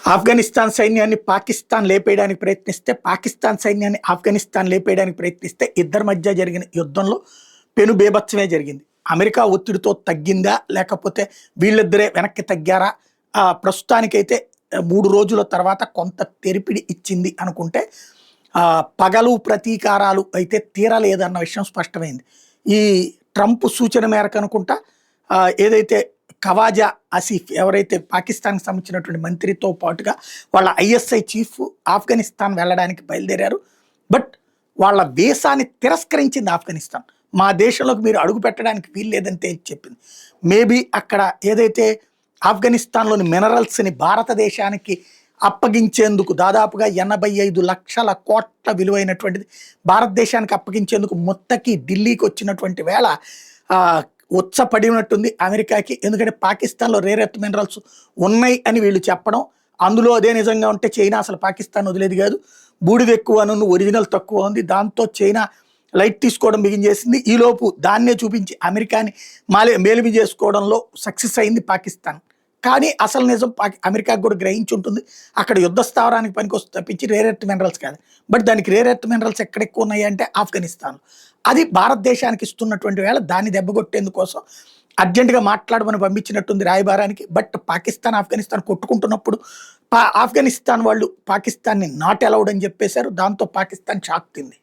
ఆఫ్ఘనిస్తాన్ సైన్యాన్ని పాకిస్తాన్ లేపేయడానికి ప్రయత్నిస్తే, పాకిస్తాన్ సైన్యాన్ని ఆఫ్ఘనిస్తాన్ లేపేయడానికి ప్రయత్నిస్తే ఇద్దరి మధ్య జరిగిన యుద్ధంలో పెను బీభత్సమే జరిగింది. అమెరికా ఒత్తిడితో తగ్గిందా? లేకపోతే వీళ్ళిద్దరే వెనక్కి తగ్గారా? ప్రస్తుతానికైతే 3 రోజుల తర్వాత కొంత తెరిపిడి ఇచ్చింది అనుకుంటే, పగలు ప్రతీకారాలు అయితే తీరలేదన్న విషయం స్పష్టమైంది. ఈ ట్రంప్ సూచన మేరకు అనుకుంటా ఏదైతే ఖవాజా ఆసిఫ్ ఎవరైతే పాకిస్తాన్‌కి సంబంధించినటువంటి మంత్రితో పాటుగా వాళ్ళ ఐఎస్ఐ చీఫ్ ఆఫ్ఘనిస్తాన్ వెళ్ళడానికి బయలుదేరారు. బట్ వాళ్ళ వీసాని తిరస్కరించింది ఆఫ్ఘనిస్తాన్. మా దేశంలోకి మీరు అడుగు పెట్టడానికి వీల్లేదని తేల్చి చెప్పింది. మేబీ అక్కడ ఏదైతే ఆఫ్ఘనిస్తాన్‌లోని మినరల్స్‌ని భారతదేశానికి అప్పగించేందుకు దాదాపుగా 85 లక్షల కోట్ల విలువైనటువంటిది భారతదేశానికి అప్పగించేందుకు ముత్తకి ఢిల్లీకి వచ్చినటువంటి వేళ ఉచ్చపడినట్టుంది అమెరికాకి. ఎందుకంటే పాకిస్తాన్‌లో రేర్ ఎర్త్ మినరల్స్ ఉన్నాయి అని వీళ్ళు చెప్పడం, అందులో అదే నిజంగా ఉంటే చైనా అసలు పాకిస్తాన్ వదిలేది కాదు. బూడిద ఎక్కువ అని ఒరిజినల్ తక్కువ ఉంది. దాంతో చైనా లైట్ తీసుకోవడం బిగించేసింది. ఈలోపు దాన్నే చూపించి అమెరికాని మేలిమి చేసుకోవడంలో సక్సెస్ అయింది పాకిస్తాన్. కానీ అసలు నిజం అమెరికాకు కూడా గ్రహించి ఉంటుంది. అక్కడ యుద్ధ స్థావరానికి పనికొస్తుంది తప్పించి రేర్ ఎర్త్ మినరల్స్ కాదు. బట్ దానికి రేర్ ఎర్త్ మినరల్స్ ఎక్కడ ఎక్కువ ఉన్నాయి అంటే ఆఫ్ఘనిస్తాన్. అది భారతదేశానికి ఇస్తున్నటువంటి వేళ దాన్ని దెబ్బకొట్టేందుకోసం అర్జెంటుగా మాట్లాడమని పంపించినట్టుంది రాయబారానికి. బట్ పాకిస్తాన్ ఆఫ్ఘనిస్తాన్ కొట్టుకుంటున్నప్పుడు ఆఫ్ఘనిస్తాన్ వాళ్ళు పాకిస్తాన్ని నాట్ అలౌడ్ అని చెప్పేశారు. దాంతో పాకిస్తాన్ షాక్ తింది.